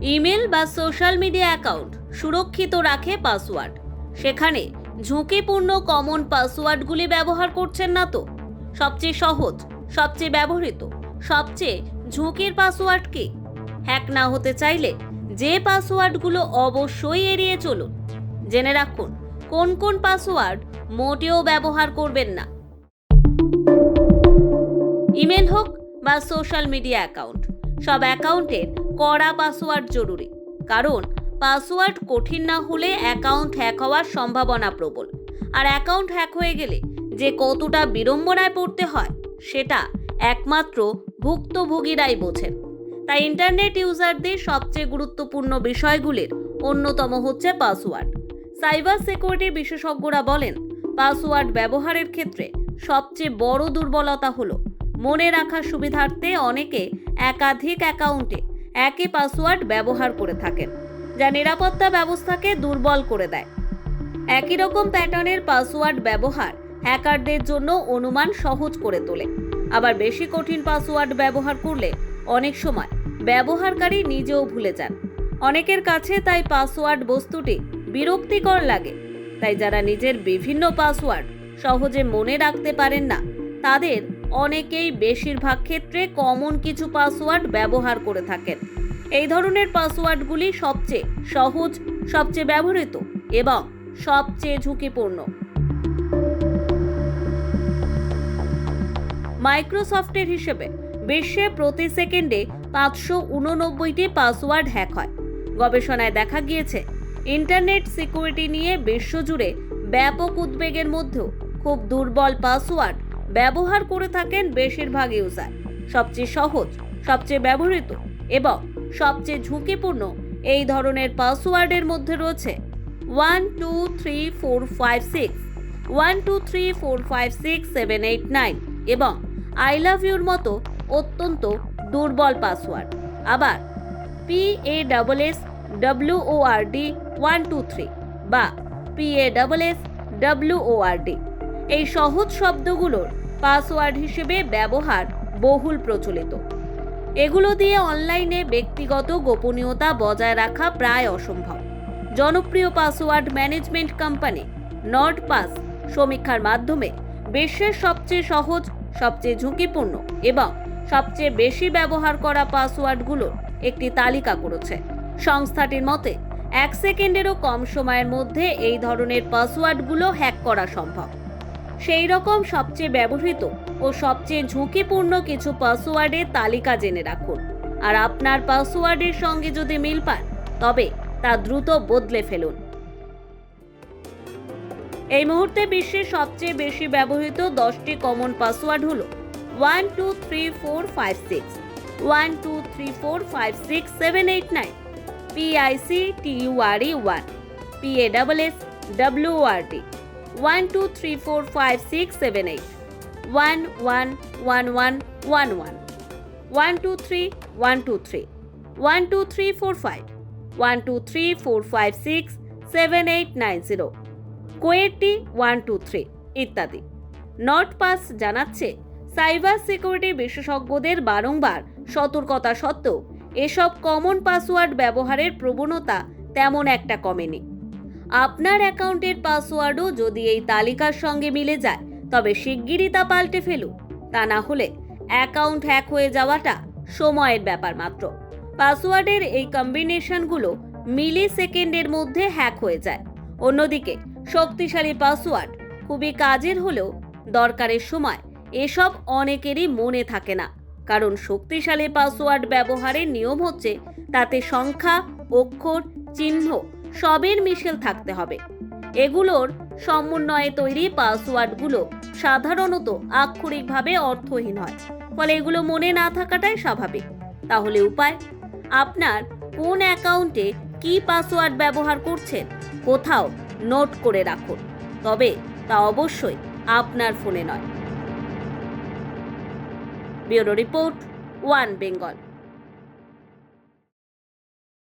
Email বা social media account সুরক্ষিত রাখে পাসওয়ার্ড। সেখানে ঝুঁকিপূর্ণ কমন পাসওয়ার্ডগুলি ব্যবহার করছেন না তো? সবচেয়ে সহজ, সবচেয়ে ব্যবহৃত, সবচেয়ে ঝুঁকির পাসওয়ার্ড কি? হ্যাক না হতে চাইলে যে পাসওয়ার্ডগুলো অবশ্যই এড়িয়ে চলুন। জেনে রাখুন কোন কোন পাসওয়ার্ড মোটেও ব্যবহার করবেন না। ইমেল হোক বা সোশ্যাল মিডিয়া অ্যাকাউন্ট, সব অ্যাকাউন্টের কড়া পাসওয়ার্ড জরুরি। কারণ পাসওয়ার্ড কঠিন না হলে অ্যাকাউন্ট হ্যাক হওয়ার সম্ভাবনা প্রবল। আর অ্যাকাউন্ট হ্যাক হয়ে গেলে যে কতটা বিড়ম্বনায় পড়তে হয় সেটা একমাত্র ভুক্তভোগীরাই বোঝেন। তাই ইন্টারনেট ইউজারদের সবচেয়ে গুরুত্বপূর্ণ বিষয়গুলির অন্যতম হচ্ছে পাসওয়ার্ড। সাইবার সিকিউরিটি বিশেষজ্ঞরা বলেন, পাসওয়ার্ড ব্যবহারের ক্ষেত্রে সবচেয়ে বড় দুর্বলতা হলো মনে রাখার সুবিধার্থে অনেকে একাধিক অ্যাকাউন্টে একই পাসওয়ার্ড ব্যবহার করে থাকেন, যা নিরাপত্তা ব্যবস্থাকে দুর্বল করে দেয়। একই রকম প্যাটার্নের পাসওয়ার্ড ব্যবহার হ্যাকারদের জন্য অনুমান সহজ করে তোলে। আবার বেশি কঠিন পাসওয়ার্ড ব্যবহার করলে অনেক সময় ব্যবহারকারী নিজেও ভুলে যান। অনেকের কাছে তাই পাসওয়ার্ড বস্তুটি বিরক্তিকর লাগে। তাই যারা নিজের বিভিন্ন পাসওয়ার্ড সহজে মনে রাখতে পারেন না, তাদের অনেকেই বেশিরভাগ ক্ষেত্রে কমন কিছু পাসওয়ার্ড ব্যবহার করে থাকেন। এই ধরনের পাসওয়ার্ডগুলি সবচেয়ে সহজ, সবচেয়ে ব্যবহৃত এবং সবচেয়ে ঝুঁকিপূর্ণ। মাইক্রোসফটের হিসেবে বিশ্বে প্রতি সেকেন্ডে 589টি পাসওয়ার্ড হ্যাক হয়। গবেষণায় দেখা গিয়েছে, ইন্টারনেট সিকিউরিটি নিয়ে বিশ্বজুড়ে ব্যাপক উদ্বেগের মধ্যেও খুব দুর্বল পাসওয়ার্ড ব্যবহার করে থাকেন বেশিরভাগ ইউজার। সবচেয়ে সহজ, সবচেয়ে ব্যবহৃত এবং সবচেয়ে ঝুঁকিপূর্ণ এই ধরনের পাসওয়ার্ডের মধ্যে রয়েছে 123456, 12345678 এবং আই লাভ ইউর মতো অত্যন্ত দুর্বল পাসওয়ার্ড। আবার PASSWORD123 বা PASSWORD এই সহজ শব্দগুলোর পাসওয়ার্ড হিসেবে ব্যবহার বহুল প্রচলিত। এগুলো দিয়ে অনলাইনে ব্যক্তিগত গোপনীয়তা বজায় রাখা প্রায় অসম্ভব। জনপ্রিয় পাসওয়ার্ড ম্যানেজমেন্ট কোম্পানি নর্ডপাস সমীক্ষার মাধ্যমে বিশ্বের সবচেয়ে সহজ, সবচেয়ে ঝুঁকিপূর্ণ এবং সবচেয়ে বেশি ব্যবহার করা পাসওয়ার্ডগুলোর একটি তালিকা করেছে। সংস্থাটির মতে 1 সেকেন্ডেরও কম সময়ের মধ্যে এই ধরনের পাসওয়ার্ডগুলো হ্যাক করা সম্ভব। সেই রকম সবচেয়ে ব্যবহৃত ও সবচেয়ে ঝুঁকিপূর্ণ কিছু পাসওয়ার্ডের তালিকা জেনে রাখুন। আর আপনার পাসওয়ার্ডের সঙ্গে যদি মিল পান, তবে তা দ্রুত বদলে ফেলুন। এই মুহূর্তে বিশ্বের সবচেয়ে বেশি ব্যবহৃত 10টি কমন পাসওয়ার্ড হলো 123456, 12345678 PICTURE1, PASSWORD 12345678, 111111, 123 12345, 123456789, কোয়েটি 123 ইত্যাদি। নর্ডপাস জানাচ্ছে, সাইবার সিকিউরিটি বিশেষজ্ঞদের বারংবার সতর্কতা সত্ত্বেও এসব কমন পাসওয়ার্ড ব্যবহারের প্রবণতা তেমন একটা কমেনি। আপনার অ্যাকাউন্টের পাসওয়ার্ডও যদি এই তালিকার সঙ্গে মিলে যায়, তবে শিগগিরই তা পাল্টে ফেলুন। তা না হলে অ্যাকাউন্ট হ্যাক হয়ে যাওয়াটা সময়ের ব্যাপার মাত্র। পাসওয়ার্ডের এই কম্বিনেশনগুলো মিলি সেকেন্ডের মধ্যে হ্যাক হয়ে যায়। অন্যদিকে শক্তিশালী পাসওয়ার্ড খুবই কাজের হলেও দরকারের সময় এসব অনেকেরই মনে থাকে না। কারণ শক্তিশালী পাসওয়ার্ড ব্যবহারের নিয়ম হচ্ছে তাতে সংখ্যা, অক্ষর, চিহ্ন সবের মিশেল থাকতে হবে। এগুলোর সমন্বয়ে তৈরি পাসওয়ার্ডগুলো সাধারণত আক্ষরিকভাবে অর্থহীন হয়, ফলে এগুলো মনে না থাকাটাই স্বাভাবিক। তাহলে উপায়, আপনার কোন অ্যাকাউন্টে কি পাসওয়ার্ড ব্যবহার করছেন কোথাও নোট করে রাখুন, তবে তা অবশ্যই আপনার ফোনে নয়। Bureau report, one Bengal.